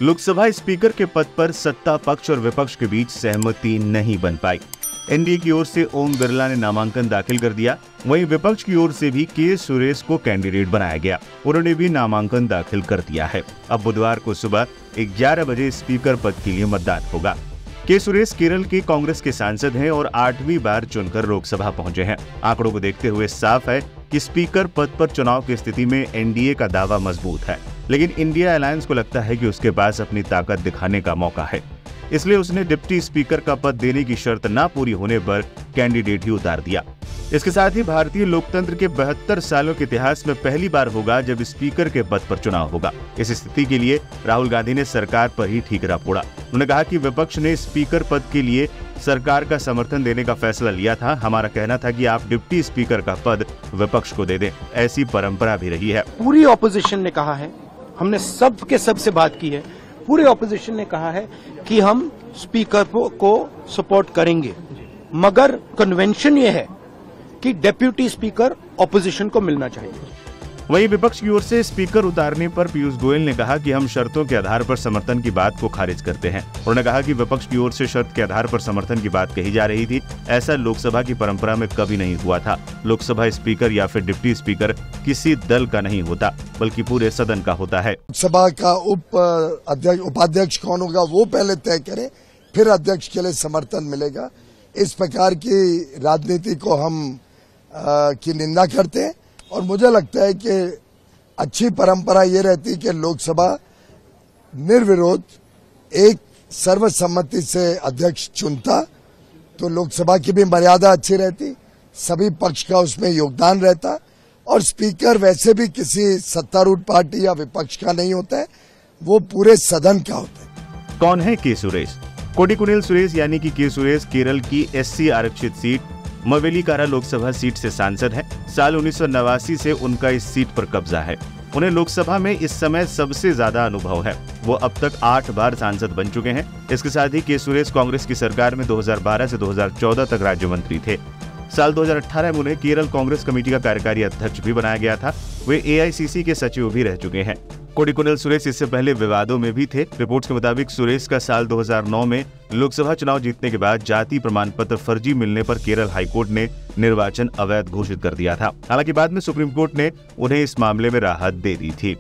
Lok Sabha speaker के पद पर सत्ता पक्ष और विपक्ष के बीच सहमति नहीं बन पाई। एनडीए की ओर से ओम बिरला ने नामांकन दाखिल कर दिया, वहीं विपक्ष की ओर से भी के सुरेश को कैंडिडेट बनाया गया। उन्होंने भी नामांकन दाखिल कर दिया है। अब बुधवार को सुबह 11 बजे स्पीकर पद के लिए मतदान होगा। के सुरेश केरल के कांग्रेस के सांसद हैं और 8वीं बार चुनकर लोकसभा पहुंचे हैं। आंकड़ों को देखते हुए साफ है कि स्पीकर पद पर चुनाव की स्थिति में एनडीए का दावा मजबूत है, लेकिन इंडिया अलायंस को लगता है कि उसके पास अपनी ताकत दिखाने का मौका है, इसलिए उसने डिप्टी स्पीकर का पद देने की शर्त न पूरी होने पर कैंडिडेट ही उतार दिया। इसके साथ ही भारतीय लोकतंत्र के 72 सालों के इतिहास में पहली बार होगा जब स्पीकर के पद पर चुनाव होगा। इस स्थिति के लिए राहुल गांधी ने सरकार पर ही ठीकरा फोड़ा। उन्होंने कहा कि विपक्ष ने स्पीकर पद के लिए सरकार का समर्थन देने का फैसला लिया था। हमारा कहना था कि आप डिप्टी स्पीकर का पद विपक्ष को दे दें, ऐसी परंपरा भी रही है। पूरी ऑपोजिशन ने कहा है, हमने सबसे बात की है, पूरे ऑपोजिशन ने कहा है कि हम स्पीकर को सपोर्ट करेंगे, मगर कन्वेंशन ये है कि डेप्यूटी स्पीकर ऑपोजिशन को मिलना चाहिए। वहीं विपक्ष की ओर से स्पीकर उतारने पर पीयूष गोयल ने कहा कि हम शर्तों के आधार पर समर्थन की बात को खारिज करते हैं। उन्होंने कहा कि विपक्ष की ओर से शर्त के आधार पर समर्थन की बात कही जा रही थी, ऐसा लोकसभा की परंपरा में कभी नहीं हुआ था। लोकसभा स्पीकर या फिर डिप्टी स्पीकर किसी दल का नहीं होता, बल्कि पूरे सदन का होता है। लोकसभा का उपाध्यक्ष कौन होगा वो पहले तय करे, फिर अध्यक्ष के लिए समर्थन मिलेगा। इस प्रकार की राजनीति को हम की निंदा करते हैं और मुझे लगता है कि अच्छी परंपरा ये रहती है कि लोकसभा निर्विरोध एक सर्वसम्मति से अध्यक्ष चुनता, तो लोकसभा की भी मर्यादा अच्छी रहती, सभी पक्ष का उसमें योगदान रहता और स्पीकर वैसे भी किसी सत्तारूढ़ पार्टी या विपक्ष का नहीं होता है, वो पूरे सदन का होता है। कौन है के सुरेश? कोडिकुनिल सुरेश यानी कि के सुरेश केरल की एससी आरक्षित सीट मवेलीकारा लोकसभा सीट से सांसद हैं। साल 1989 से उनका इस सीट पर कब्जा है। उन्हें लोकसभा में इस समय सबसे ज्यादा अनुभव है। वो अब तक 8 बार सांसद बन चुके हैं। इसके साथ ही के सुरेश कांग्रेस की सरकार में 2012 से 2014 तक राज्य मंत्री थे। साल 2018 में उन्हें केरल कांग्रेस कमेटी का कार्यकारी अध्यक्ष भी बनाया गया था। वे एआईसीसी के सचिव भी रह चुके हैं। कोडिकुनिल सुरेश इससे पहले विवादों में भी थे। रिपोर्ट्स के मुताबिक सुरेश का साल 2009 में लोकसभा चुनाव जीतने के बाद जाति प्रमाण पत्र फर्जी मिलने पर केरल हाईकोर्ट ने निर्वाचन अवैध घोषित कर दिया था। हालांकि बाद में सुप्रीम कोर्ट ने उन्हें इस मामले में राहत दे दी थी।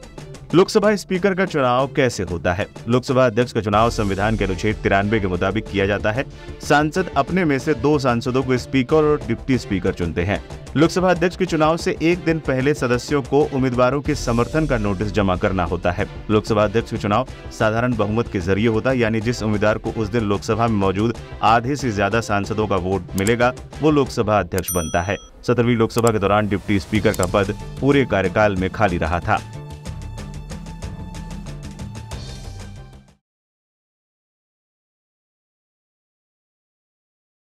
लोकसभा स्पीकर का चुनाव कैसे होता है? लोकसभा अध्यक्ष का चुनाव संविधान के अनुच्छेद 93 के मुताबिक किया जाता है। सांसद अपने में से 2 सांसदों को स्पीकर और डिप्टी स्पीकर चुनते हैं। लोकसभा अध्यक्ष के चुनाव से एक दिन पहले सदस्यों को उम्मीदवारों के समर्थन का नोटिस जमा करना होता है। लोकसभा अध्यक्ष का चुनाव साधारण बहुमत के जरिए होता है, यानी जिस उम्मीदवार को उस दिन लोकसभा में मौजूद आधे से ज्यादा सांसदों का वोट मिलेगा वो लोकसभा अध्यक्ष बनता है। 17वीं लोकसभा के दौरान डिप्टी स्पीकर का पद पूरे कार्यकाल में खाली रहा था।